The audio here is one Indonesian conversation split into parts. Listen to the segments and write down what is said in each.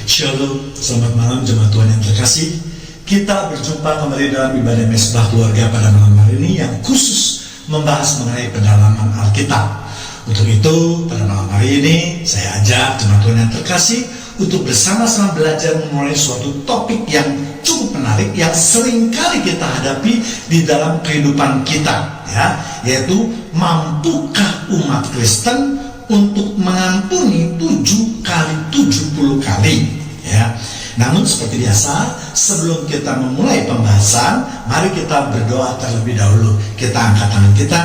Shalom, selamat malam jemaat Tuhan yang terkasih. Kita berjumpa kembali dalam ibadah Mesbah Keluarga pada malam hari ini yang khusus membahas mengenai pendalaman Alkitab. Untuk itu, pada malam hari ini saya ajak jemaat Tuhan yang terkasih untuk bersama-sama belajar memulai suatu topik yang cukup menarik yang seringkali kita hadapi di dalam kehidupan kita, yaitu mampukah umat Kristen untuk mengampuni 7 kali 70 kali, Namun seperti biasa, sebelum kita memulai pembahasan, mari kita berdoa terlebih dahulu. Kita angkat tangan kita.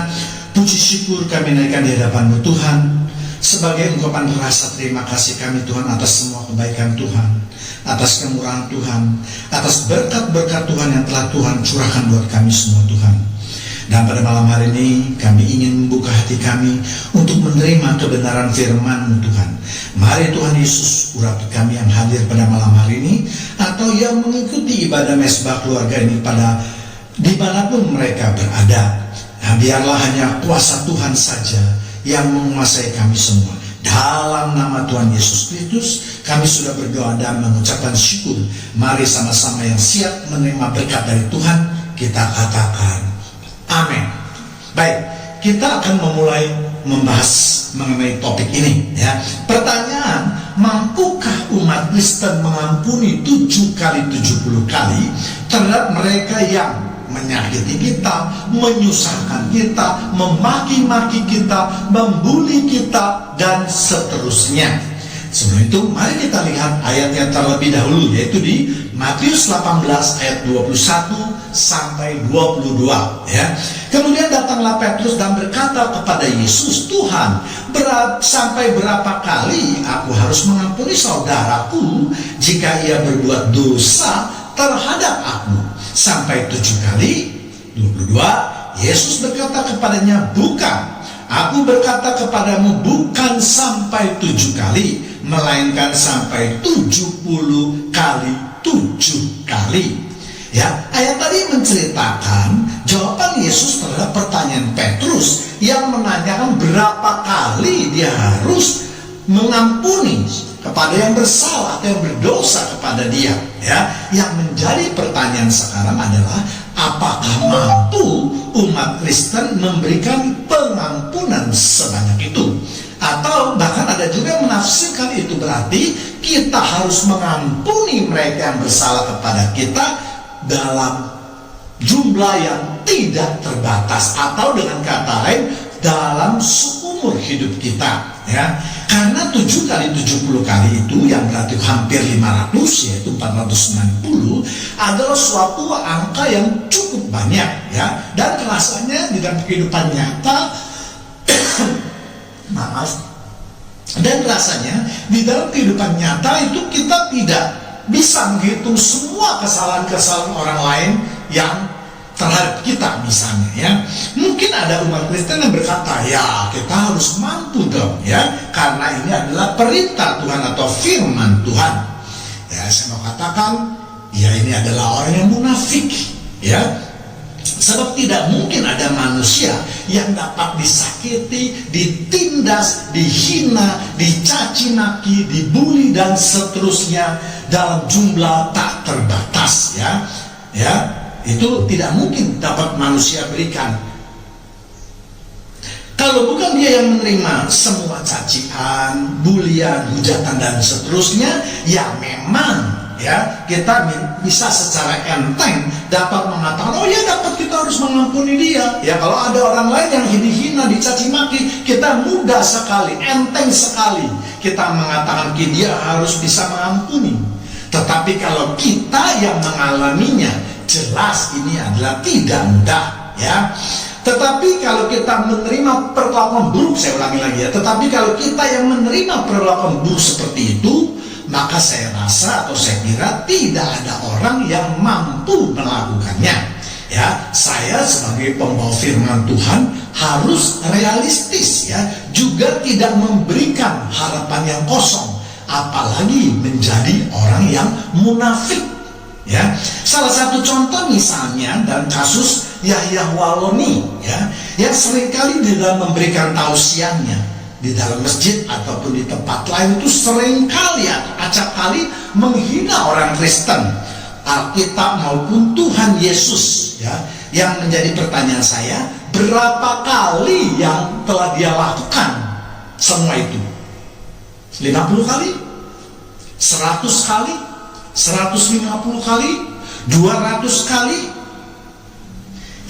Puji syukur kami naikkan di hadapan-Mu Tuhan, sebagai ungkapan rasa terima kasih kami Tuhan atas semua kebaikan Tuhan, atas kemurahan Tuhan, atas berkat-berkat Tuhan yang telah Tuhan curahkan buat kami semua Tuhan. Dan pada malam hari ini kami ingin membuka hati kami untuk menerima kebenaran firman-Mu Tuhan. Mari Tuhan Yesus urapi kami yang hadir pada malam hari ini, atau yang mengikuti ibadah Mesbah Keluarga ini pada dimanapun mereka berada. Biarlah hanya kuasa Tuhan saja yang menguasai kami semua. Dalam nama Tuhan Yesus Kristus kami sudah berdoa dan mengucapkan syukur. Mari sama-sama yang siap menerima berkat dari Tuhan kita katakan amin. Baik, kita akan memulai membahas mengenai topik ini, Pertanyaan, mampukah umat Kristen mengampuni 7 kali 70 kali terhadap mereka yang menyakiti kita, menyusahkan kita, memaki-maki kita, membuli kita, dan seterusnya. Sebelum itu, mari kita lihat ayatnya terlebih dahulu, yaitu di Matius 18 ayat 21 sampai 22, Kemudian datanglah Petrus dan berkata kepada Yesus, Tuhan, sampai berapa kali aku harus mengampuni saudaraku jika ia berbuat dosa terhadap aku? Sampai 7 kali? 22. Yesus berkata kepadanya, bukan. Aku berkata kepadamu, bukan sampai 7 kali, melainkan sampai 70 kali 7 kali. Ayat tadi menceritakan jawaban Yesus terhadap pertanyaan Petrus yang menanyakan berapa kali dia harus mengampuni kepada yang bersalah atau yang berdosa kepada dia. Yang menjadi pertanyaan sekarang adalah, apakah mampu umat Kristen memberikan pengampunan sebanyak itu? Atau bahkan ada juga yang menafsirkan itu berarti kita harus mengampuni mereka yang bersalah kepada kita dalam jumlah yang tidak terbatas, atau dengan kata lain dalam seumur hidup kita, Karena 7 kali 70 kali itu yang berarti hampir 500, yaitu 490, adalah suatu angka yang cukup banyak, Dan rasanya di dalam kehidupan nyata dan rasanya di dalam kehidupan nyata itu kita tidak bisa menghitung semua kesalahan-kesalahan orang lain yang terhadap kita misalnya, Mungkin ada umat Kristen yang berkata, kita harus mampu dong, karena ini adalah perintah Tuhan atau firman Tuhan. Saya mau katakan, ini adalah orang yang munafik, Sebab tidak mungkin ada manusia yang dapat disakiti, ditindas, dihina, dicaci maki, dibully, dan seterusnya dalam jumlah tak terbatas, Itu tidak mungkin dapat manusia berikan. Kalau bukan dia yang menerima semua cacian, bulian, hujatan, dan seterusnya, memang kita bisa secara enteng dapat mengatakan, dapat, kita harus mengampuni dia. Kalau ada orang lain yang dihina, dicaci maki, kita mudah sekali, enteng sekali kita mengatakan dia harus bisa mengampuni. Tetapi kalau kita yang mengalaminya, jelas ini adalah tidak mudah, Tetapi kalau kita menerima perlakuan buruk, saya ulangi lagi, tetapi kalau kita yang menerima perlakuan buruk seperti itu, maka saya rasa atau saya kira tidak ada orang yang mampu melakukannya. Saya sebagai pembawa firman Tuhan harus realistis, juga tidak memberikan harapan yang kosong, apalagi menjadi orang yang munafik. Salah satu contoh misalnya dalam kasus Yahya Waloni, yang seringkali di dalam memberikan tausiahnya di dalam masjid ataupun di tempat lain itu seringkali atau acap kali menghina orang Kristen, Alkitab maupun Tuhan Yesus, ya. Yang menjadi pertanyaan saya, berapa kali yang telah dia lakukan semua itu? 50 kali? 100 kali? 150 kali? 200 kali?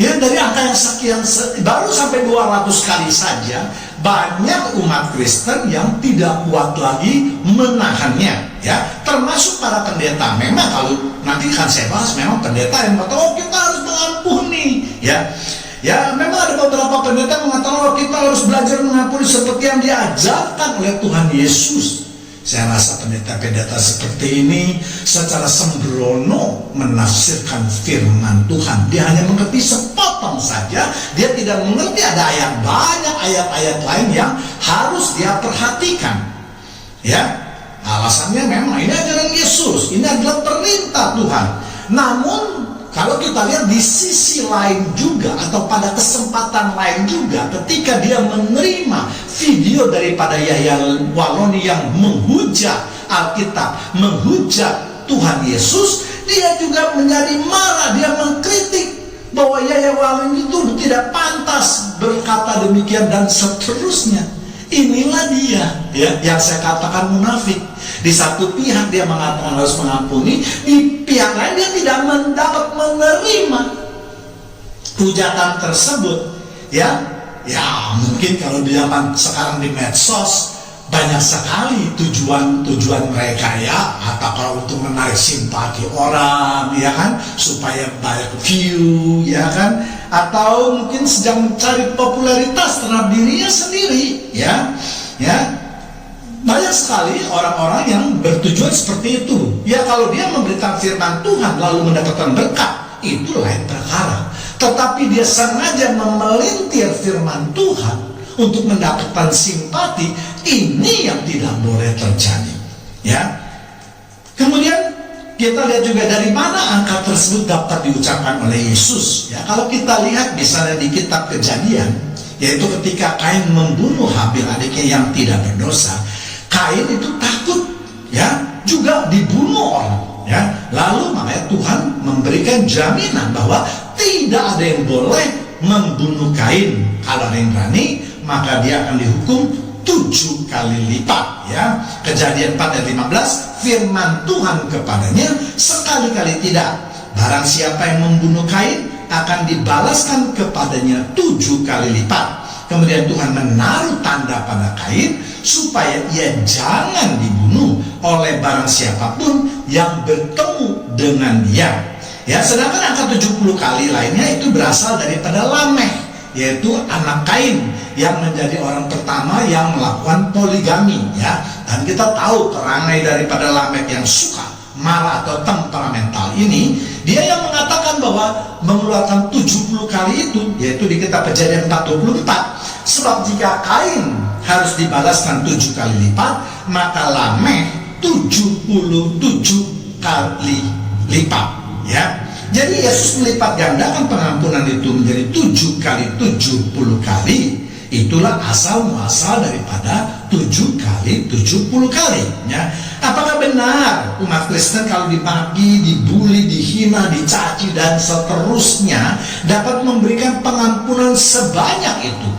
Ya, dari angka yang sekian, baru sampai 200 kali saja, banyak umat Kristen yang tidak kuat lagi menahannya, ya. Termasuk para pendeta. Memang kalau nanti kan saya bahas, memang pendeta yang mengatakan, oh kita harus mengampuni, ya. Ya, memang ada beberapa pendeta yang mengatakan, oh kita harus belajar mengampuni seperti yang diajarkan oleh Tuhan Yesus. Saya rasa pendeta-pendeta seperti ini secara sembrono menafsirkan firman Tuhan. Dia hanya mengerti sepotong saja. Dia tidak mengerti ada banyak ayat-ayat lain yang harus dia perhatikan. Ya, alasannya memang ini ajaran Yesus, ini adalah perintah Tuhan. Namun kalau kita lihat di sisi lain juga, atau pada kesempatan lain juga, ketika dia menerima video daripada Yahya Waloni yang menghujat Alkitab, menghujat Tuhan Yesus, dia juga menjadi marah. Dia mengkritik bahwa Yahya Waloni itu tidak pantas berkata demikian dan seterusnya. Inilah dia, ya, yang saya katakan munafik. Di satu pihak dia mengatakan harus mengampuni, di pihak lain dia tidak mendapat menerima hujatan tersebut. Ya, mungkin kalau di zaman sekarang di medsos banyak sekali tujuan mereka, ya, atau kalau untuk menarik simpati orang, ya kan, supaya banyak view, ya kan, atau mungkin sedang mencari popularitas terhadap dirinya sendiri, ya. Banyak sekali orang-orang yang bertujuan seperti itu. Ya, kalau dia memberikan firman Tuhan lalu mendapatkan berkat, itu lain perkara. Tetapi dia sengaja memelintir firman Tuhan untuk mendapatkan simpati, ini yang tidak boleh terjadi. Ya. Kemudian kita lihat juga dari mana angka tersebut dapat diucapkan oleh Yesus. Ya, kalau kita lihat misalnya di kitab Kejadian, yaitu ketika Kain membunuh Habil adiknya yang tidak berdosa, Kain itu takut, ya, juga dibunuh orang, ya. Lalu makanya Tuhan memberikan jaminan bahwa tidak ada yang boleh membunuh Kain. Kalau ada yang berani, maka dia akan dihukum 7 kali lipat, ya. Kejadian 4 ayat 15, firman Tuhan kepadanya, sekali-kali tidak. Barang siapa yang membunuh Kain akan dibalaskan kepadanya 7 kali lipat. Kemudian Tuhan menaruh tanda pada Kain supaya ia jangan dibunuh oleh barang siapapun yang bertemu dengan dia. Ya, sedangkan angka 70 kali lainnya itu berasal daripada Lameh, yaitu anak Kain yang menjadi orang pertama yang melakukan poligami, ya. Dan kita tahu perangai daripada Lameh yang suka marah atau temperamental ini, dia yang mengatakan bahwa mengeluarkan 70 kali itu, yaitu di kitab Kejadian 44. Sebab jika Kain harus dibalaskan 7 kali lipat, maka Lameh 77 kali lipat, ya. Jadi Yesus melipat gandakan pengampunan itu menjadi 7 kali 70 kali. Itulah asal muasal daripada 7 kali 70 kali, ya. Apakah benar umat Kristen kalau dimaki, dibully, dihina, dicaci dan seterusnya dapat memberikan pengampunan sebanyak itu?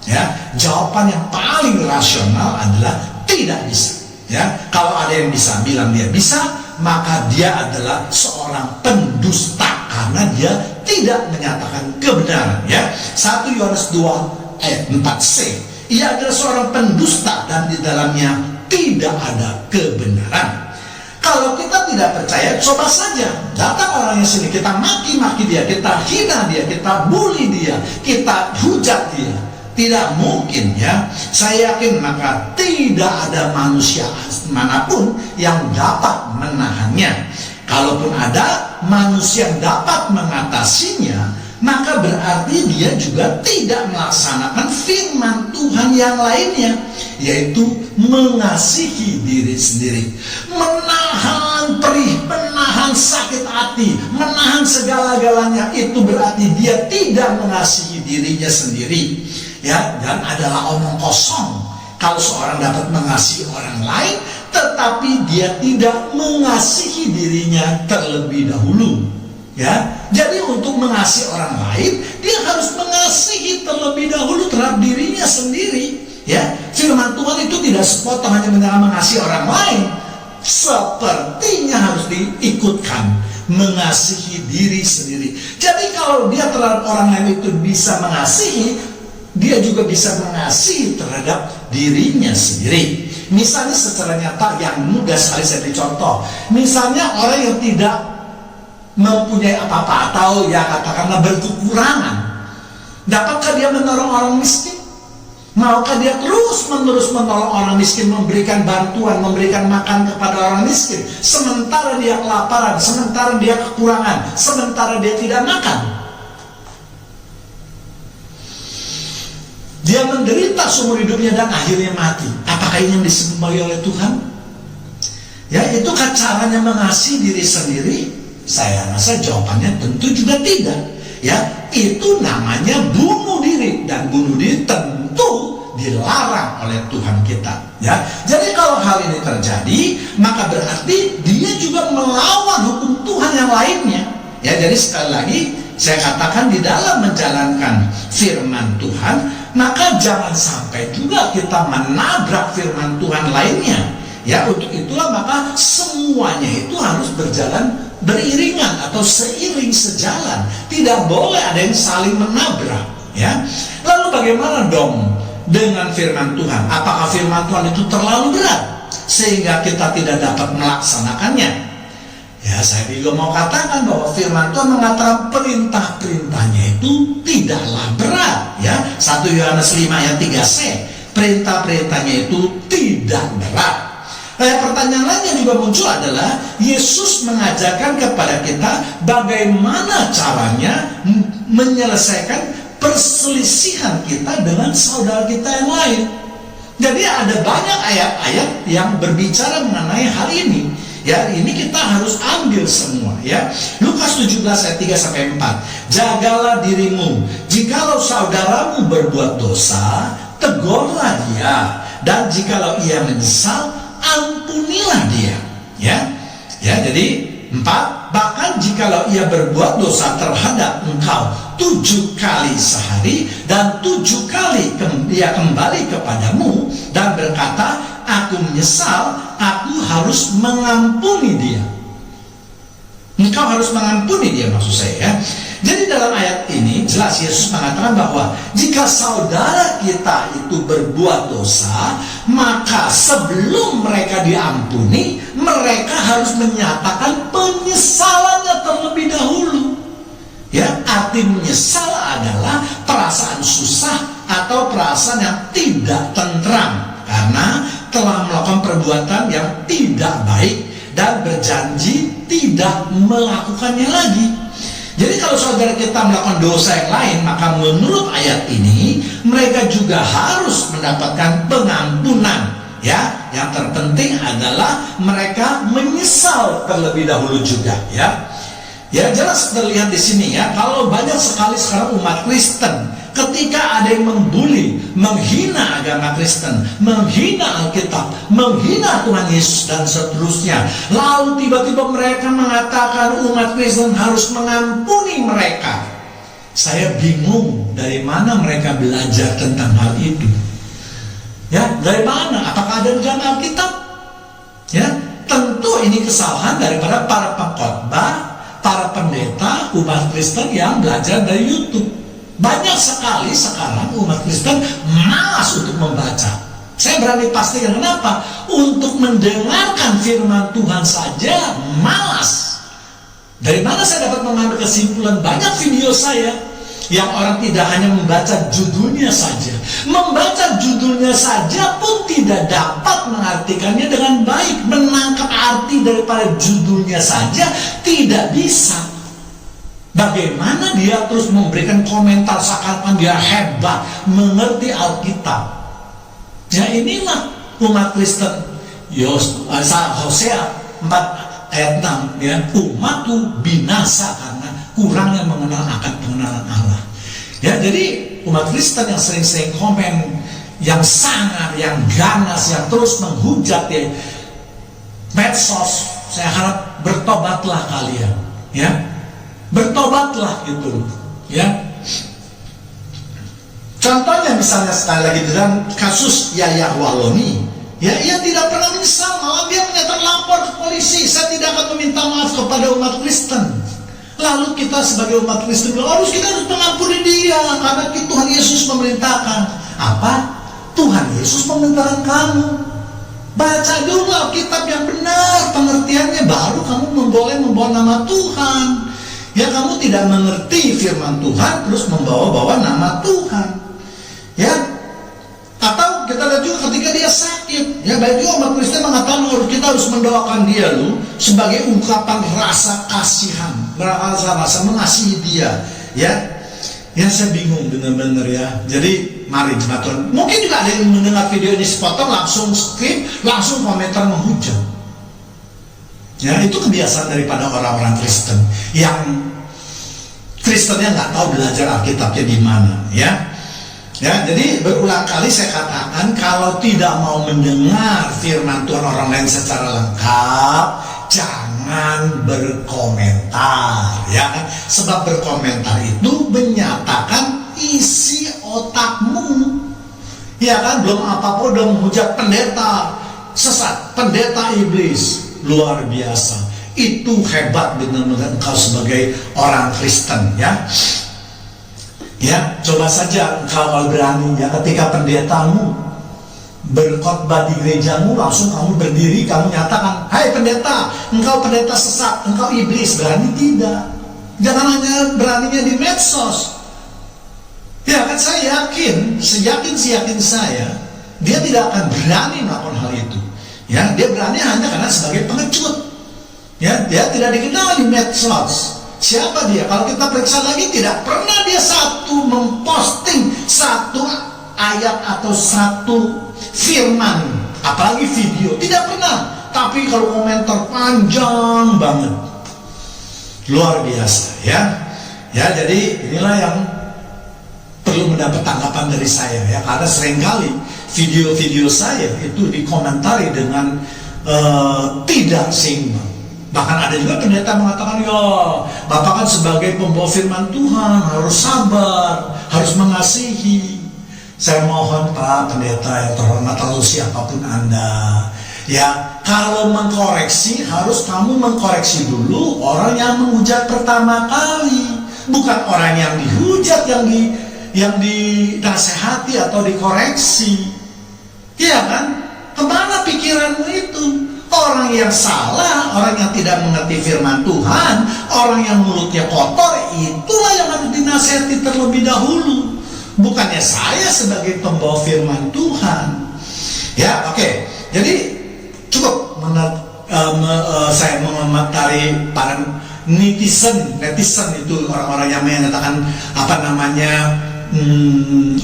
Ya, jawaban yang paling rasional adalah tidak bisa. Ya, kalau ada yang bisa bilang dia bisa, maka dia adalah seorang pendusta karena dia tidak menyatakan kebenaran. Ya, 1 Yohanes 2 ayat 4c, ia adalah seorang pendusta dan di dalamnya tidak ada kebenaran. Kalau kita tidak percaya, coba saja datang orang yang sini, kita maki-maki dia, kita hina dia, kita bully dia, kita hujat dia. Tidak mungkin, ya. Saya yakin maka tidak ada manusia manapun yang dapat menahannya. Kalaupun ada manusia yang dapat mengatasinya, maka berarti dia juga tidak melaksanakan firman Tuhan yang lainnya, yaitu mengasihi diri sendiri, menahan perih, menahan sakit hati, menahan segala-galanya. Itu berarti dia tidak mengasihi dirinya sendiri, ya, dan adalah omong kosong Kalau seorang dapat mengasihi orang lain, tetapi dia tidak mengasihi dirinya terlebih dahulu, ya. Jadi untuk mengasihi orang lain, dia harus mengasihi terlebih dahulu terhadap dirinya sendiri, ya. Firman Tuhan itu tidak sepotong hanya mengasihi orang lain, sepertinya harus diikutkan mengasihi diri sendiri. Jadi kalau dia terhadap orang lain itu bisa mengasihi, dia juga bisa mengasihi terhadap dirinya sendiri. Misalnya secara nyata yang mudah sekali saya beri contoh. Misalnya orang yang tidak mempunyai apa-apa atau ya katakanlah berkekurangan, dapatkah dia menolong orang miskin? Maukah dia terus-menerus menolong orang miskin, memberikan bantuan, memberikan makan kepada orang miskin, sementara dia kelaparan, sementara dia kekurangan, sementara dia tidak makan? Dia menderita seumur hidupnya dan akhirnya mati. Apakah ini yang disembah oleh Tuhan? Ya, itukah caranya mengasihi diri sendiri? Saya rasa jawabannya tentu juga tidak. Ya, itu namanya bunuh diri, dan bunuh diri tentu dilarang oleh Tuhan kita. Ya, jadi kalau hal ini terjadi, maka berarti dia juga melawan hukum Tuhan yang lainnya. Ya, jadi sekali lagi saya katakan di dalam menjalankan firman Tuhan, maka jangan sampai juga kita menabrak firman Tuhan lainnya. Ya, untuk itulah maka semuanya itu harus berjalan beriringan atau seiring sejalan. Tidak boleh ada yang saling menabrak. Ya, lalu bagaimana dong dengan firman Tuhan? Apakah firman Tuhan itu terlalu berat sehingga kita tidak dapat melaksanakannya? Ya, saya juga mau katakan bahwa firman Tuhan mengatakan perintah-perintahnya itu tidaklah berat. Ya, 1 Yohanes 5 ayat 3c, perintah-perintahnya itu tidak berat. Pertanyaan lain yang juga muncul adalah Yesus mengajarkan kepada kita bagaimana caranya menyelesaikan perselisihan kita dengan saudara kita yang lain. Jadi ada banyak ayat-ayat yang berbicara mengenai hal ini. Ya, ini kita harus ambil semua, ya. Lukas 17 ayat 3-4. Jagalah dirimu, jikalau saudaramu berbuat dosa, tegurlah dia, dan jikalau ia menyesal, ampunilah dia. Ya, jadi 4, bahkan jikalau ia berbuat dosa terhadap engkau 7 kali sehari, dan 7 kali ia kembali kepadamu dan berkata, aku menyesal, aku harus mengampuni dia. Engkau harus mengampuni dia, maksud saya, ya. Jadi dalam ayat ini jelas Yesus mengatakan bahwa jika saudara kita itu berbuat dosa, maka sebelum mereka diampuni, mereka harus menyatakan penyesalannya terlebih dahulu. Ya, arti menyesal adalah perasaan susah atau perasaan yang tidak tentram karena telah melakukan perbuatan yang tidak baik dan berjanji tidak melakukannya lagi. Jadi kalau saudara kita melakukan dosa yang lain, maka menurut ayat ini mereka juga harus mendapatkan pengampunan. Ya, yang terpenting adalah mereka menyesal terlebih dahulu juga. Ya, jelas terlihat di sini, ya. Kalau banyak sekali sekarang umat Kristen, ketika ada yang membuli, menghina agama Kristen, menghina Alkitab, menghina Tuhan Yesus dan seterusnya, lalu tiba-tiba mereka mengatakan umat Kristen harus mengampuni mereka. Saya bingung dari mana mereka belajar tentang hal itu. Ya, dari mana? Apakah ada di dalam Alkitab? Ya, tentu ini kesalahan daripada para pengkhotbah, para pendeta umat Kristen yang belajar dari YouTube. Banyak sekali sekarang umat Kristen malas untuk membaca. Saya berani pastikan kenapa? Untuk mendengarkan firman Tuhan saja malas. Dari mana saya dapat mengambil kesimpulan? Banyak video saya yang orang tidak hanya membaca judulnya saja, membaca judulnya saja pun tidak dapat mengartikannya dengan baik, menangkap arti daripada judulnya saja tidak bisa. Bagaimana dia terus memberikan komentar seakan-akan dia hebat mengerti Alkitab? Ya, inilah umat Kristen. Hosea 4 ayat 6, ya, umatku binasa karena kurangnya mengenal akan pengenalan Allah. Ya, jadi umat Kristen yang sering-sering komen yang sangar, yang ganas, yang terus menghujat di medsos, saya harap bertobatlah kalian, ya, bertobatlah gitu, ya. Contohnya misalnya sekali lagi dalam kasus Yahya Waloni, ya, ia tidak pernah menyesal, malah dia menyatakan lapor ke polisi, saya tidak akan meminta maaf kepada umat Kristen. Lalu kita sebagai umat Kristen kita harus mengampuni dia karena Tuhan Yesus memerintahkan. Apa? Tuhan Yesus memerintahkan kamu. Baca dulu Alkitab yang benar, pengertiannya, baru kamu boleh membawa nama Tuhan. Ya, kamu tidak mengerti firman Tuhan terus membawa-bawa nama Tuhan. Ya, atau kita lihat juga ketika dia sakit, ya, baik juga umat Kristen mengatakan kita harus mendoakan dia loh, sebagai ungkapan rasa kasihan, rasa mengasihi dia, ya. Ya, saya bingung benar-benar, ya. Jadi mari jemaat Tuhan, mungkin juga ada yang mendengar video ini sepotong langsung skip, langsung komentar menghujat. Ya, itu kebiasaan daripada orang-orang Kristen yang Kristennya nggak tahu belajar Alkitabnya di mana, ya. Ya, jadi berulang kali saya katakan, kalau tidak mau mendengar firman Tuhan orang lain secara lengkap, jangan berkomentar, ya kan? Sebab berkomentar itu menyatakan isi otakmu, ya kan? Belum apa-apa udah menghujat pendeta sesat, pendeta iblis, luar biasa. Itu hebat benar-benar engkau sebagai orang Kristen, ya. Ya, coba saja kalau berani, ya, ketika pendetamu berkhotbah di gerejamu, langsung kamu berdiri, kamu nyatakan, hai pendeta, engkau pendeta sesat, engkau iblis. Berani tidak? Jangan hanya beraninya di medsos. Ya kan, saya yakin, seyakin saya, dia tidak akan berani melakukan hal itu. Ya, dia berani hanya karena sebagai pengecut. Ya, dia tidak dikenal di medsos. Siapa dia? Kalau kita periksa lagi, tidak pernah dia memposting satu ayat atau satu firman, apalagi video, tidak pernah. Tapi kalau komentar panjang banget, luar biasa, ya. Ya, jadi inilah yang perlu mendapat tanggapan dari saya, ya, karena seringkali video-video saya itu dikomentari dengan tidak seimbang. Bahkan ada juga pendeta mengatakan, ya, Bapak kan sebagai pembawa firman Tuhan harus sabar, harus mengasihi. Saya mohon Pak Pendeta yang terhormat atau siapapun Anda, ya, kalau mengkoreksi harus kamu mengkoreksi dulu orang yang menghujat pertama kali, bukan orang yang dihujat yang dinasehati atau dikoreksi. Iya kan? Kemana pikiranmu itu? Orang yang salah, orang yang tidak mengerti firman Tuhan, orang yang mulutnya kotor, itulah yang harus dinasihati terlebih dahulu. Bukannya saya sebagai pembawa firman Tuhan. Ya, oke. Jadi cukup saya mengomentari para netizen itu orang-orang yang menyatakan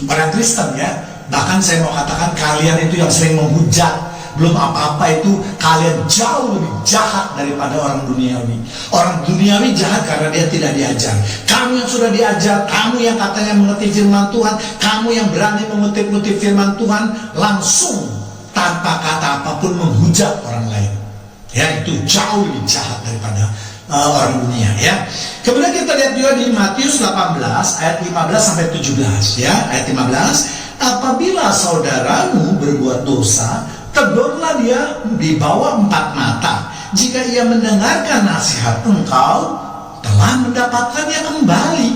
orang Kristen, ya. Bahkan saya mau katakan kalian itu yang sering menghujat. Belum apa-apa itu kalian jauh lebih jahat daripada orang duniawi. Orang duniawi jahat karena dia tidak diajar. Kamu yang sudah diajar, kamu yang katanya mengerti firman Tuhan, kamu yang berani mengutip-utip firman Tuhan, langsung tanpa kata apapun menghujat orang lain. Ya, itu jauh lebih jahat daripada orang dunia, ya. Kemudian kita lihat juga di Matius 18 ayat 15 sampai 17, ya. Ayat 15, apabila saudaramu berbuat dosa, tegurlah dia di bawah 4 mata. Jika ia mendengarkan nasihat engkau, telah mendapatkannya kembali.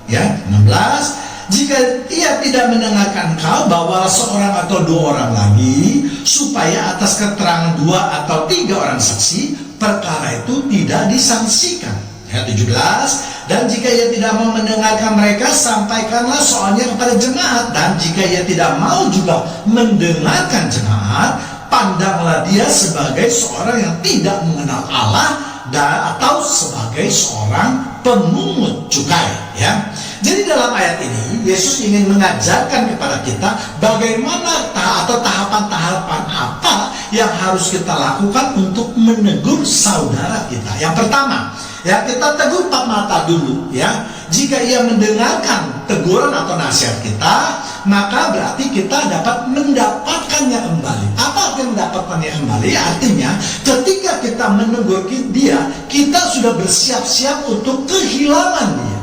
Ya, 16. Jika ia tidak mendengarkan engkau, bawalah seorang atau 2 orang lagi, supaya atas keterangan 2 atau 3 orang saksi, perkara itu tidak disangsikan. Ya, 17. Dan jika ia tidak mau mendengarkan mereka, sampaikanlah soalnya kepada jemaat. Dan jika ia tidak mau juga mendengarkan jemaat, pandanglah dia sebagai seorang yang tidak mengenal Allah atau sebagai seorang pemungut cukai, ya. Jadi dalam ayat ini Yesus ingin mengajarkan kepada kita bagaimana atau tahapan-tahapan apa yang harus kita lakukan untuk menegur saudara kita? Yang pertama, ya, kita tegur empat mata dulu, ya. Jika ia mendengarkan teguran atau nasihat kita, maka berarti kita dapat mendapatkannya kembali. Apa artinya mendapatkannya kembali? Artinya ketika kita menegur dia, kita sudah bersiap-siap untuk kehilangan dia.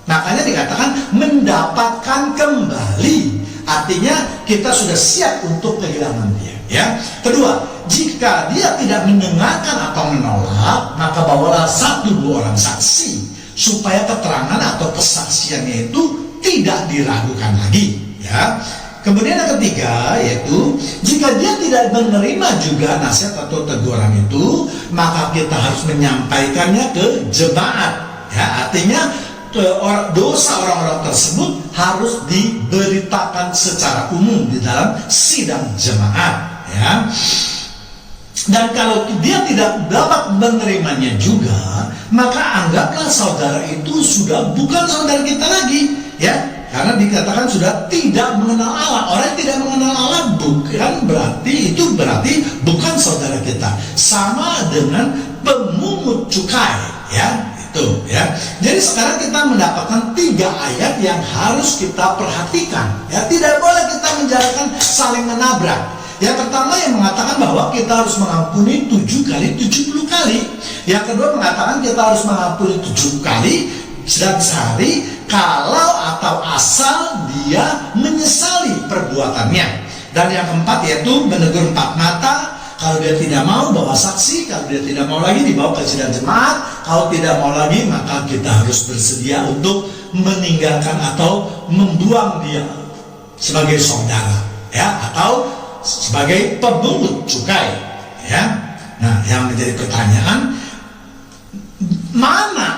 Makanya dikatakan mendapatkan kembali. Artinya kita sudah siap untuk kehilangan dia, ya. Kedua, jika dia tidak mendengarkan atau menolak, maka bawalah 1-2 orang saksi supaya keterangan atau kesaksiannya itu tidak diragukan lagi, ya. Kemudian yang ketiga, yaitu jika dia tidak menerima juga nasihat atau teguran itu, maka kita harus menyampaikannya ke jemaat, ya. Artinya dosa orang-orang tersebut harus diberitakan secara umum di dalam sidang jemaat, ya. Dan kalau dia tidak dapat menerimanya juga, maka anggaplah saudara itu sudah bukan saudara kita lagi, ya. Karena dikatakan sudah tidak mengenal Allah. Orang yang tidak mengenal Allah berarti bukan saudara kita. Sama dengan pemungut cukai, ya. Itu, ya. Jadi sekarang kita mendapatkan 3 ayat yang harus kita perhatikan, ya. Tidak boleh kita menjalankan saling menabrak. Yang pertama yang mengatakan bahwa kita harus mengampuni 7 kali 70 kali. Yang kedua mengatakan kita harus mengampuni 7 kali dan sehari kalau atau asal dia menyesali perbuatannya. Dan yang keempat yaitu menegur 4 mata. Kalau dia tidak mau bawa saksi, kalau dia tidak mau lagi dibawa ke sidang jemaat, kalau tidak mau lagi maka kita harus bersedia untuk meninggalkan atau membuang dia sebagai saudara, ya, atau sebagai pemungut cukai, ya. Nah, yang menjadi pertanyaan,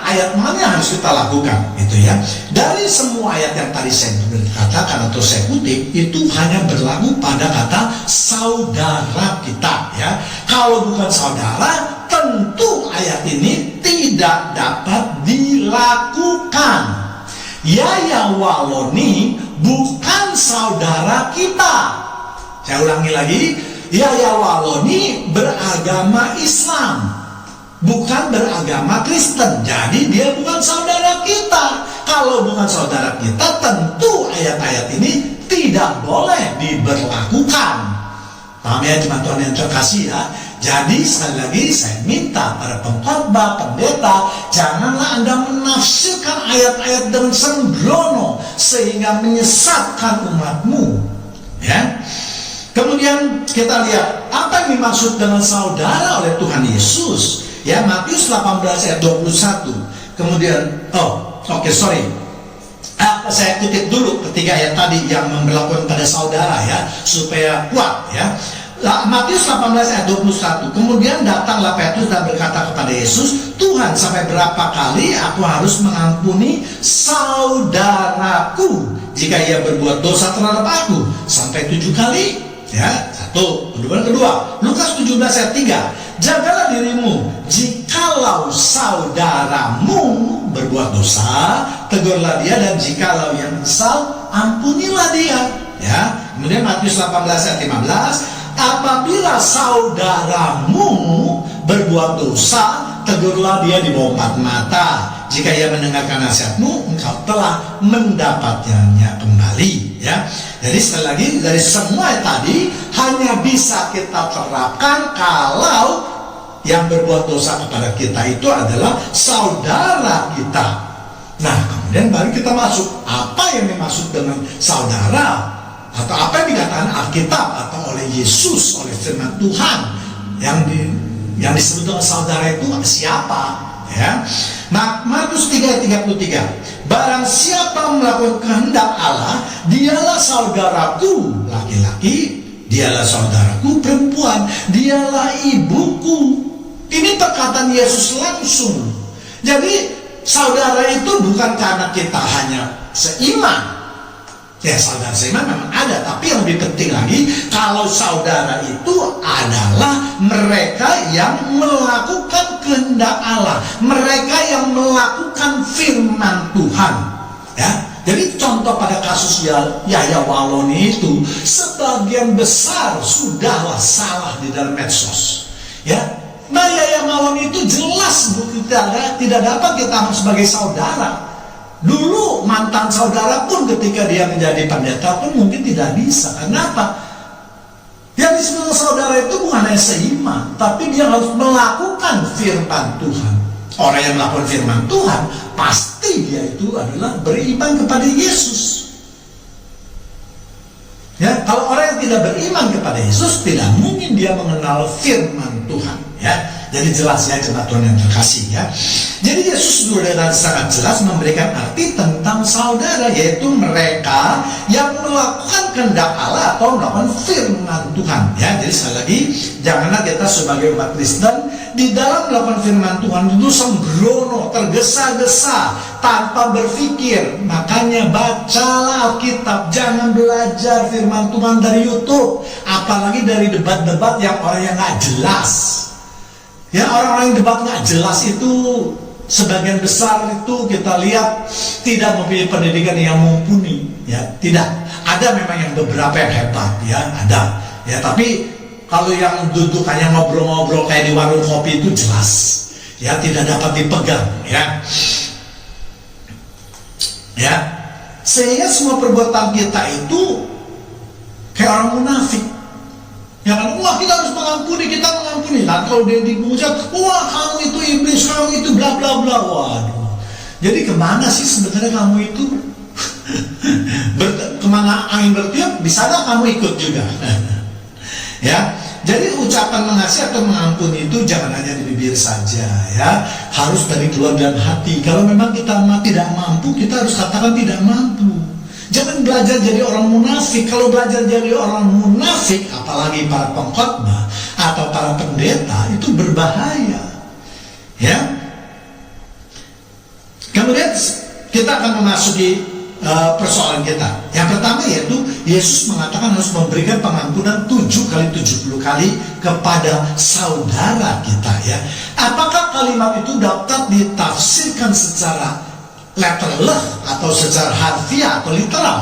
ayat mana yang harus kita lakukan, itu, ya. Dari semua ayat yang tadi saya katakan atau saya kutip, itu hanya berlaku pada kata saudara kita, ya. Kalau bukan saudara, tentu ayat ini tidak dapat dilakukan. Yaya Waloni bukan saudara kita. Saya ulangi lagi, Yaya Waloni beragama Islam, bukan beragama Kristen. Jadi dia bukan saudara kita. Kalau bukan saudara kita, tentu ayat-ayat ini tidak boleh diberlakukan. Paham ya jemaat Tuhan yang terkasih, ya. Jadi sekali lagi saya minta para pengkhotbah, pendeta, janganlah Anda menafsirkan ayat-ayat dengan sembrono sehingga menyesatkan umatmu, ya. Kemudian kita lihat apa yang dimaksud dengan saudara oleh Tuhan Yesus, ya. Matius 18 ayat 21. Kemudian saya kutip dulu ketiga ayat tadi yang memberlakukan pada saudara, ya, supaya kuat, ya. Matius 18 ayat 21. Kemudian datanglah Petrus dan berkata kepada Yesus, Tuhan, sampai berapa kali aku harus mengampuni saudaraku jika ia berbuat dosa terhadap aku? Sampai 7 kali? Ya, 1. Kedua, Lukas 17 ayat 3. Jagalah dirimu, jikalau saudaramu berbuat dosa, tegurlah dia, dan jikalau yang kesal, ampunilah dia, ya. Kemudian Matius 18 ayat 15. Apabila saudaramu berbuat dosa, tegurlah dia di bawah 4 mata. Jika ia mendengarkan nasihatmu, engkau telah mendapatkannya kembali, ya. Jadi sekali lagi, dari semua tadi hanya bisa kita terapkan kalau yang berbuat dosa kepada kita itu adalah saudara kita. Nah, kemudian baru kita masuk apa yang dimaksud dengan saudara, atau apa yang dikatakan Alkitab atau oleh Yesus, oleh firman Tuhan, yang disebut dengan saudara itu siapa, ya. Matius 3:33. Barang siapa melakukan kehendak Allah, dialah saudaraku laki-laki, dialah saudaraku perempuan, dialah ibuku. Ini perkataan Yesus langsung. Jadi saudara itu bukan karena kita hanya seiman. Ya, saudara seiman memang ada, tapi yang lebih penting lagi, kalau saudara itu adalah mereka yang melakukan kehendak Allah, mereka yang melakukan firman Tuhan, ya. Jadi contoh pada kasus Yahya Waloni itu, sebagian besar sudahlah salah di dalam medsos. Ya, nah Yahya Waloni itu jelas tidak dapat kita anggap sebagai saudara. Dulu mantan saudara pun ketika dia menjadi pendeta pun mungkin tidak bisa. Kenapa? Yang disebut saudara itu bukan hanya seiman, tapi dia harus melakukan firman Tuhan. Orang yang melakukan firman Tuhan, pasti dia itu adalah beriman kepada Yesus. Ya, kalau orang yang tidak beriman kepada Yesus, tidak mungkin dia mengenal firman Tuhan. Ya, jadi jelas ya jemaat Tuhan yang terkasih ya. Jadi Yesus sudah dengan sangat jelas memberikan arti tentang saudara, yaitu mereka yang melakukan kehendak Allah atau melakukan firman Tuhan. Ya, jadi sekali lagi janganlah kita sebagai umat Kristen di dalam melakukan firman Tuhan itu sembrono, tergesa-gesa, tanpa berpikir. Makanya bacalah Alkitab, jangan belajar firman Tuhan dari YouTube, apalagi dari debat-debat yang orang yang nggak jelas. Ya, orang-orang yang debat nggak jelas itu sebagian besar itu kita lihat tidak mempunyai pendidikan yang mumpuni. Ya, tidak. Ada memang yang beberapa yang hebat, ya ada. Ya, tapi kalau yang duduk hanya ngobrol-ngobrol kayak di warung kopi itu jelas, ya tidak dapat dipegang, ya. Ya, sehingga semua perbuatan kita itu kayak orang munafik. Ya kan, wah kita harus mengampuni, kita mengampuni. Nah kalau dia dimuja, wah kamu itu iblis, kamu itu bla bla bla. Waduh. Jadi kemana sih sebenarnya kamu itu? Kemana angin bertiup, bisa nggak kamu ikut juga? Ya, jadi ucapan mengasihi atau mengampuni itu jangan hanya di bibir saja, ya, harus dari keluar dalam hati. Kalau memang kita tidak mampu, kita harus katakan tidak mampu. Jangan belajar jadi orang munafik. Kalau belajar jadi orang munafik, apalagi para pengkhotbah atau para pendeta, itu berbahaya. Ya. Kemudian kita akan memasuki persoalan kita. Yang pertama yaitu Yesus mengatakan harus memberikan pengampunan 7 kali 70 kali kepada saudara kita, ya. Apakah kalimat itu dapat ditafsirkan secara letterleh atau secara harfiah atau literal?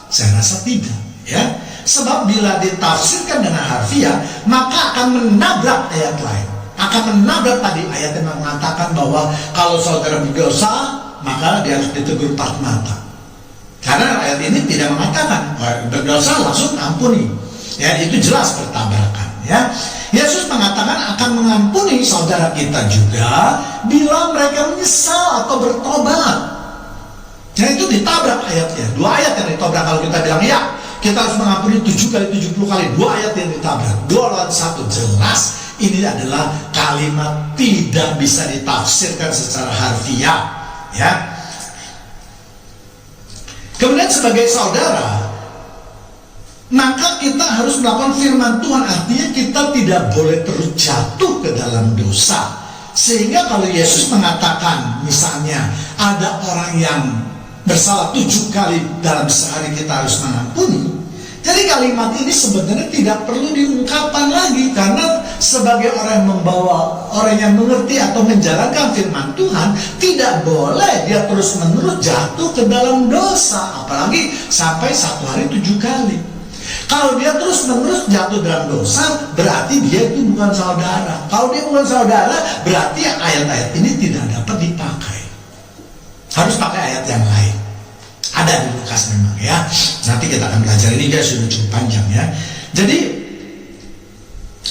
Saya rasa tidak, ya. Sebab bila ditafsirkan dengan harfiah, maka akan menabrak ayat lain. Akan menabrak tadi ayat yang mengatakan bahwa kalau saudara berdosa, maka dia harus ditegur 4 mata. Karena ayat ini tidak mengatakan berdosa langsung ampuni. Ya, itu jelas bertabrakan, ya. Yesus mengatakan akan mengampuni saudara kita juga bila mereka menyesal atau bertobat. Ya, itu ditabrak ayatnya. 2 ayat yang ditabrak. Kalau kita bilang ya, kita harus mengampuni 7 kali 70 kali, 2 ayat yang ditabrak. 2 lawan 1, jelas ini adalah kalimat tidak bisa ditafsirkan secara harfiah, ya. Kemudian sebagai saudara, maka kita harus melakukan firman Tuhan. Artinya kita tidak boleh terus jatuh ke dalam dosa. Sehingga kalau Yesus mengatakan misalnya ada orang yang bersalah 7 kali dalam sehari kita harus mengampuni, jadi kalimat ini sebenarnya tidak perlu diungkapkan lagi. Karena sebagai orang yang membawa, orang yang mengerti atau menjalankan firman Tuhan, tidak boleh dia terus menerus jatuh ke dalam dosa, apalagi sampai 1 hari 7 kali. Kalau dia terus menerus jatuh dalam dosa, berarti dia itu bukan saudara. Kalau dia bukan saudara, berarti ayat-ayat ini tidak dapat dipakai. Harus pakai ayat yang lain. Ada di Lukas memang, ya. Nanti kita akan belajar, ini dia sudah cukup panjang, ya. Jadi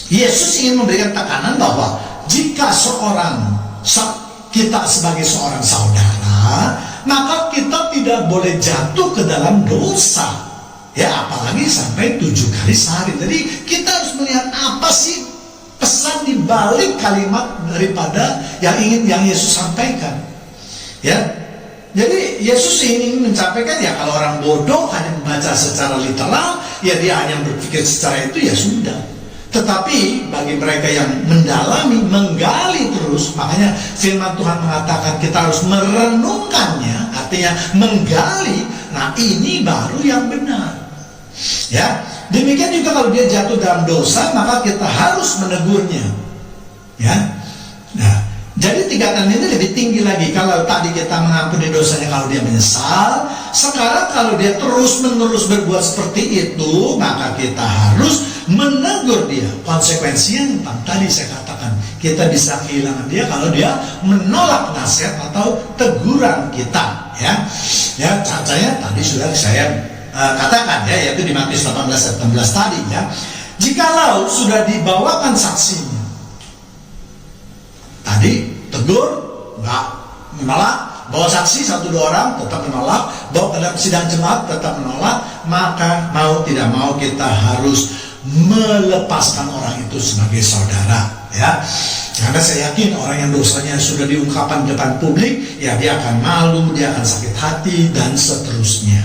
Yesus ingin memberikan tekanan bahwa jika kita sebagai seorang saudara, maka kita tidak boleh jatuh ke dalam dosa. Ya, apalagi sampai 7 kali sehari. Jadi kita harus melihat apa sih pesan di balik kalimat daripada yang Yesus sampaikan. Ya, jadi Yesus ingin mencapai ya, kalau orang bodoh hanya membaca secara literal, ya dia hanya berpikir secara itu, ya sudah. Tetapi bagi mereka yang mendalami, menggali terus, makanya firman Tuhan mengatakan kita harus merenungkannya, artinya menggali. Nah, ini baru yang benar. Ya, demikian juga kalau dia jatuh dalam dosa, maka kita harus menegurnya. Ya, nah, jadi tingkatan ini lebih tinggi lagi. Kalau tadi kita mengampuni dosanya kalau dia menyesal, sekarang kalau dia terus-menerus berbuat seperti itu, maka kita harus menegur dia. Konsekuensinya yang tadi saya katakan, kita bisa kehilangan dia kalau dia menolak nasihat atau teguran kita. Ya, caranya tadi sudah saya katakan ya, yaitu di Matius 18:17 tadi ya. Jikalau sudah dibawakan saksinya, tadi tegur, enggak menolak, bawa saksi 1-2 orang tetap menolak, bawa ke dalam sidang jemaat tetap menolak, maka mau tidak mau kita harus melepaskan orang itu sebagai saudara ya. Karena saya yakin orang yang dosanya sudah diungkapkan di depan publik, ya dia akan malu, dia akan sakit hati dan seterusnya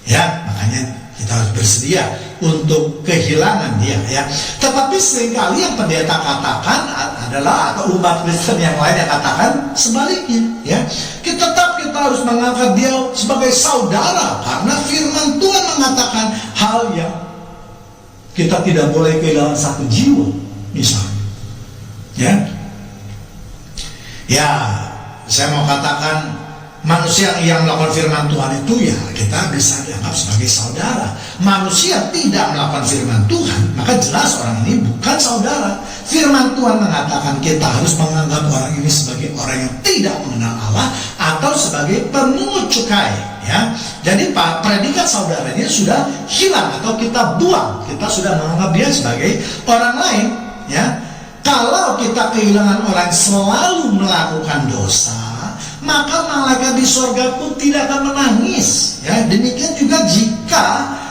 ya. Makanya kita harus bersedia untuk kehilangan dia ya. Tetapi seringkali yang pendeta katakan adalah, atau umat Kristen yang lain yang katakan sebaliknya ya. Kita harus mengangkat dia sebagai saudara, karena firman Tuhan mengatakan hal yang kita tidak boleh kehilangan satu jiwa misalnya ya. Saya mau katakan, manusia yang melakukan firman Tuhan itu ya kita bisa dianggap sebagai saudara. Manusia tidak melakukan firman Tuhan, maka jelas orang ini bukan saudara. Firman Tuhan mengatakan kita harus menganggap orang ini sebagai orang yang tidak mengenal Allah atau sebagai pemungut cukai ya. Jadi predikat saudaranya sudah hilang atau kita buang. Kita sudah menganggap dia sebagai orang lain ya. Kalau kita kehilangan orang yang selalu melakukan dosa, maka malaikat di surga pun tidak akan menangis ya. Demikian juga jika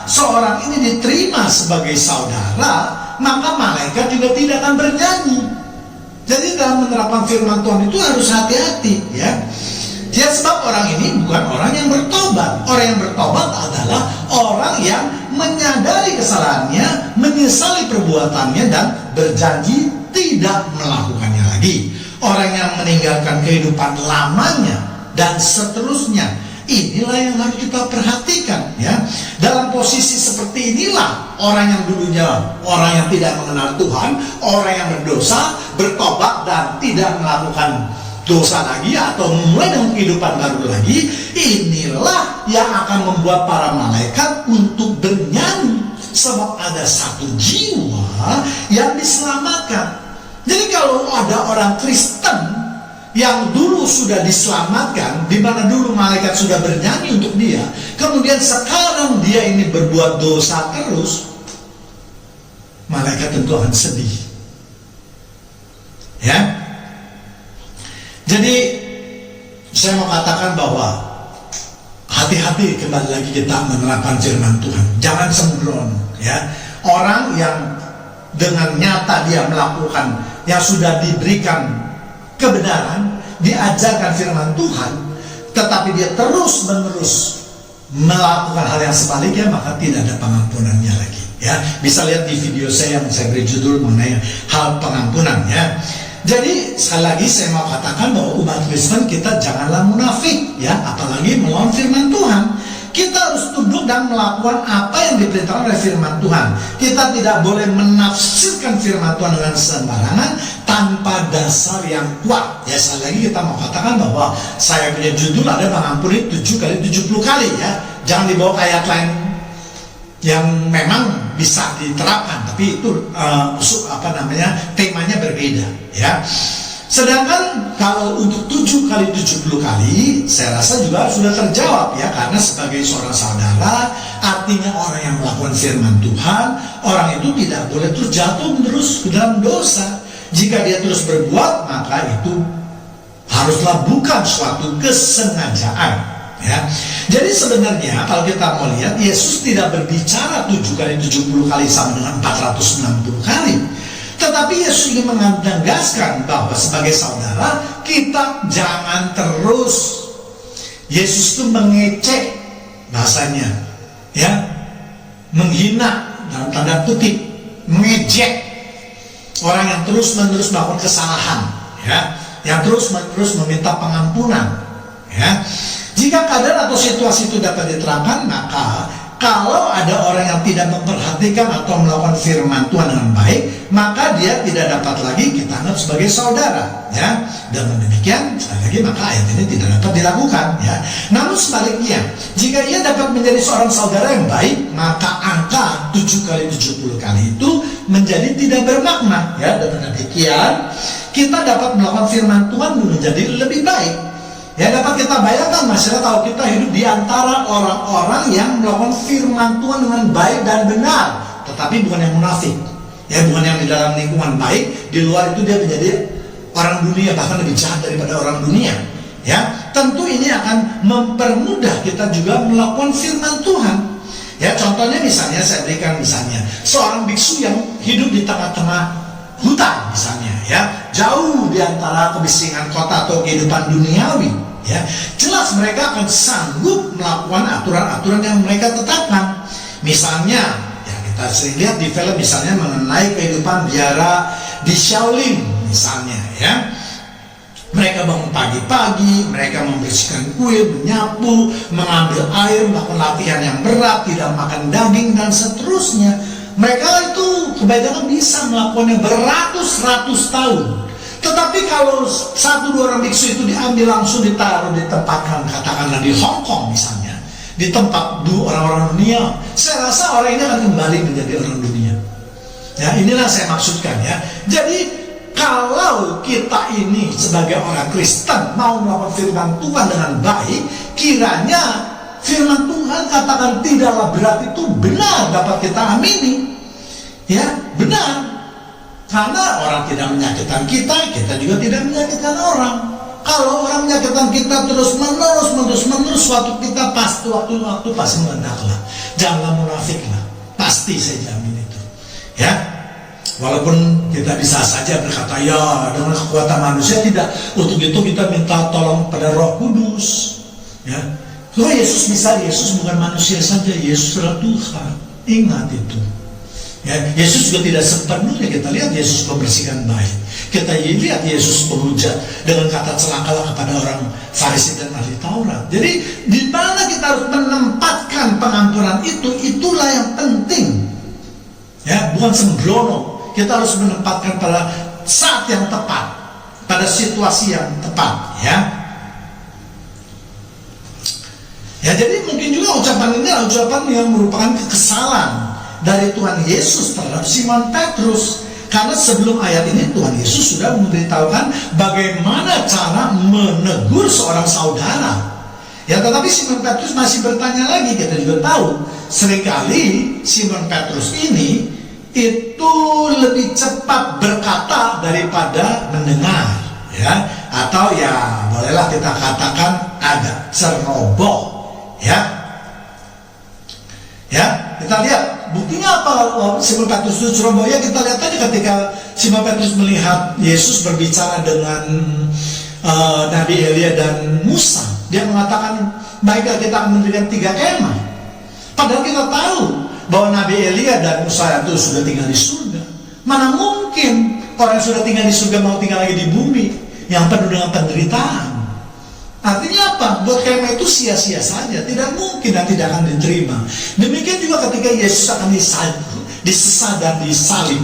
seorang ini diterima sebagai saudara, maka malaikat juga tidak akan bernyanyi. Jadi dalam menerapkan firman Tuhan itu harus hati-hati ya. Ya, sebab orang ini bukan orang yang bertobat. Orang yang bertobat adalah orang yang menyadari kesalahannya, menyesali perbuatannya, dan berjanji tidak melakukannya lagi. Orang yang meninggalkan kehidupan lamanya dan seterusnya, inilah yang harus kita perhatikan ya. Dalam posisi seperti inilah orang yang dulunya orang yang tidak mengenal Tuhan, orang yang berdosa, bertobat dan tidak melakukan dosa lagi atau memulai dengan kehidupan baru lagi, inilah yang akan membuat para malaikat untuk bernyanyi, sebab ada satu jiwa yang diselamatkan. Jadi kalau ada orang Kristen yang dulu sudah diselamatkan, di mana dulu malaikat sudah bernyanyi untuk dia, kemudian sekarang dia ini berbuat dosa terus, malaikat tentu akan sedih ya. Jadi saya mau katakan bahwa hati-hati, kembali lagi kita menerapkan firman Tuhan, jangan sembrono ya. Orang yang dengan nyata dia melakukan yang sudah diberikan kebenaran, diajarkan firman Tuhan, tetapi dia terus-menerus melakukan hal yang sebaliknya, maka tidak ada pengampunannya lagi ya. Bisa lihat di video saya yang saya beri judul mengenai hal pengampunan ya. Jadi sekali lagi saya mau katakan bahwa umat Kristen kita janganlah munafik ya, apalagi melawan firman Tuhan. Kita harus tunduk dan melakukan apa yang diperintahkan oleh firman Tuhan. Kita tidak boleh menafsirkan firman Tuhan dengan sembarangan tanpa dasar yang kuat. Ya, sekali lagi kita mau katakan bahwa saya punya judul ada mengampuni 7 kali 70 kali ya. Jangan dibawa ke ayat lain yang memang bisa diterapkan, tapi itu temanya berbeda ya. Sedangkan kalau untuk 7 kali 70 kali, saya rasa juga sudah terjawab ya, karena sebagai seorang saudara, artinya orang yang melakukan firman Tuhan, orang itu tidak boleh terus jatuh terus ke dalam dosa. Jika dia terus berbuat, maka itu haruslah bukan suatu kesengajaan ya. Jadi sebenarnya kalau kita mau lihat, Yesus tidak berbicara 7 kali 70 kali sama dengan 460 kali. Tetapi Yesus ingin menegaskan bahwa sebagai saudara kita jangan terus, Yesus itu mengecek bahasanya ya, menghina dalam tanda kutip, mengejek orang yang terus-menerus melakukan kesalahan ya, yang terus-menerus meminta pengampunan ya. Jika keadaan atau situasi itu dapat diterapkan, maka Kalau ada orang yang tidak memperhatikan atau melakukan firman Tuhan dengan baik, maka dia tidak dapat lagi kita anggap sebagai saudara, ya. Dengan demikian, sekali lagi maka ayat ini tidak dapat dilakukan, ya. Namun sebaliknya, jika ia dapat menjadi seorang saudara yang baik, maka angka 7 kali 70 kali itu menjadi tidak bermakna, ya. Dengan demikian, kita dapat melakukan firman Tuhan menjadi lebih baik. Ya, dapat kita bayangkan masyarakat kalau kita hidup di antara orang-orang yang melakukan firman Tuhan dengan baik dan benar, tetapi bukan yang munafik. Ya, bukan yang di dalam lingkungan baik, di luar itu dia menjadi orang dunia, bahkan lebih jahat daripada orang dunia. Ya, tentu ini akan mempermudah kita juga melakukan firman Tuhan. Ya, contohnya misalnya saya berikan misalnya seorang biksu yang hidup di tengah-tengah hutan misalnya, ya, jauh di antara kebisingan kota atau kehidupan duniawi, ya, jelas mereka akan sanggup melakukan aturan-aturan yang mereka tetapkan. Misalnya, ya, kita sering lihat di film misalnya mengenai kehidupan biara di Shaolin misalnya, ya. Mereka bangun pagi-pagi, mereka membersihkan kuil, menyapu, mengambil air, melakukan latihan yang berat, tidak makan daging dan seterusnya. Mereka itu kebanyakan bisa melakukannya beratus-ratus tahun. Tetapi kalau 1-2 orang biksu itu diambil langsung ditaruh ditempatkan katakanlah di Hong Kong misalnya, di tempat orang-orang dunia, saya rasa orang ini akan kembali menjadi orang dunia. Ya, inilah saya maksudkan, ya. Jadi kalau kita ini sebagai orang Kristen mau melakukan firman Tuhan dengan baik, kiranya firman Tuhan katakan tidaklah berat itu benar dapat kita amini. Ya, benar. Karena orang tidak menyakitkan kita, kita juga tidak menyakitkan orang. Kalau orang menyakitkan kita terus-menerus, suatu kita pasti waktu pasti meledaklah. Jangan munafiklah. Pasti saya jamin itu. Ya. Walaupun kita bisa saja berkata, ya dengan kekuatan manusia tidak. Untuk itu kita minta tolong pada Roh Kudus. Ya. Kalau Yesus bisa, Yesus bukan manusia saja, Yesus adalah Tuhan. Ingat itu. Ya, Yesus juga tidak sepenuhnya kita lihat Yesus membersihkan baik. Kita lihat Yesus menghujat dengan kata celakalah kepada orang Farisi dan ahli Taurat. Jadi di mana kita harus menempatkan pengampunan itu, itulah yang penting. Ya, bukan sembrono. Kita harus menempatkan pada saat yang tepat, pada situasi yang tepat. Ya. Ya, jadi mungkin juga ucapan ini adalah ucapan yang merupakan kekesalan dari Tuhan Yesus terhadap Simon Petrus. Karena sebelum ayat ini Tuhan Yesus sudah memberitahukan bagaimana cara menegur seorang saudara. Ya, tetapi Simon Petrus masih bertanya lagi. Kita juga tahu seringkali Simon Petrus ini itu lebih cepat berkata daripada mendengar, ya, atau ya bolehlah kita katakan agak ceroboh, ya. Ya, kita lihat buktinya apa Simon Petrus itu ceroboh. Ya, kita lihat aja ketika Simon Petrus melihat Yesus berbicara dengan Nabi Elia dan Musa, dia mengatakan baiklah kita akan mendirikan 3 kemah. Padahal kita tahu bahwa Nabi Elia dan Musa itu sudah tinggal di surga. Mana mungkin orang yang sudah tinggal di surga mau tinggal lagi di bumi yang penuh dengan penderitaan. Artinya apa? Buat kemah itu sia-sia saja, tidak mungkin dan tidak akan diterima. Demikian juga ketika Yesus akan disesat dan disalib.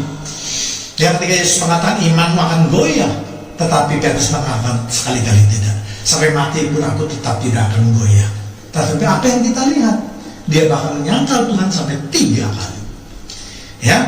Ya, ketika Yesus mengatakan imanmu akan goyah, tetapi Petrus mengatakan sekali-kali tidak. Sampai mati pun aku tetap tidak akan goyah. Tetapi apa yang kita lihat? Dia bahkan menyangkal Tuhan sampai 3 kali. Ya.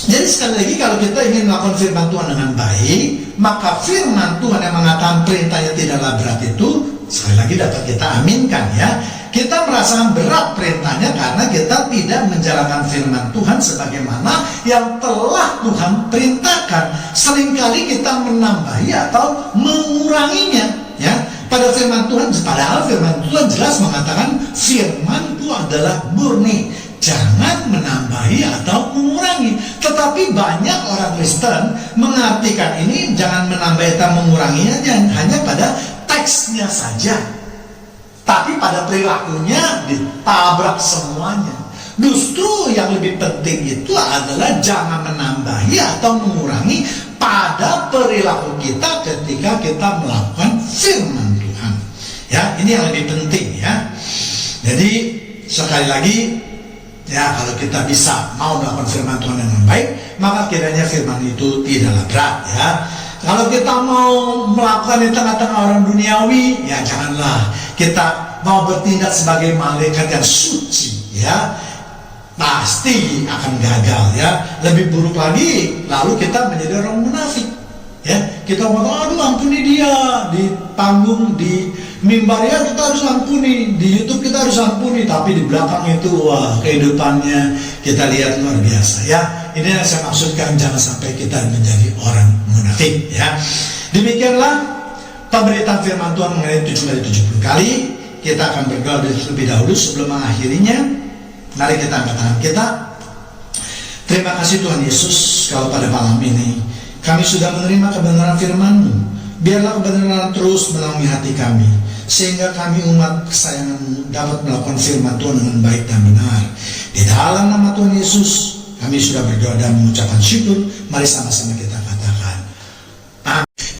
Jadi sekali lagi kalau kita ingin melakukan firman Tuhan dengan baik, maka firman Tuhan yang mengatakan perintahnya tidaklah berat itu sekali lagi dapat kita aminkan, ya. Kita merasakan berat perintahnya karena kita tidak menjalankan firman Tuhan sebagaimana yang telah Tuhan perintahkan. Seringkali kita menambahi atau menguranginya, ya. Pada firman Tuhan, padahal firman Tuhan jelas mengatakan firman itu adalah murni, jangan menambahi atau mengurangi. Tetapi banyak orang Kristen mengartikan ini jangan menambahi atau menguranginya hanya pada teksnya saja, tapi pada perilakunya ditabrak semuanya. Justru yang lebih penting itu adalah jangan menambahi atau mengurangi pada perilaku kita ketika kita melakukan firman Tuhan. Ya, ini yang lebih penting ya. Jadi sekali lagi ya, kalau kita bisa mau melakukan firman Tuhan dengan baik, maka kiranya firman itu tidaklah berat ya. Kalau kita mau melakukan di tengah-tengah orang duniawi, ya janganlah kita mau bertindak sebagai malaikat yang suci ya, pasti akan gagal ya. Lebih buruk lagi, lalu kita menjadi orang munafik ya. Kita ngomong, aduh ampuni dia, di panggung, di mimbar ya kita harus ampuni, di YouTube kita harus ampuni, tapi di belakang itu wah kehidupannya kita lihat luar biasa ya. Ini yang saya maksudkan, jangan sampai kita menjadi orang munafik ya. Demikianlah pemberitaan firman Tuhan mengenai 7 kali 70 kali. Kita akan berdoa terlebih dahulu sebelum mengakhirinya. Mari kita angkat tangan kita. Terima kasih Tuhan Yesus, kalau pada malam ini kami sudah menerima kebenaran firman-Mu. Biarlah kebenaran terus menaungi hati kami, sehingga kami umat kesayangan-Mu dapat melakukan firman Tuhan dengan baik dan benar. Di dalam nama Tuhan Yesus kami sudah berdoa dan mengucapkan syukur. Mari sama-sama kita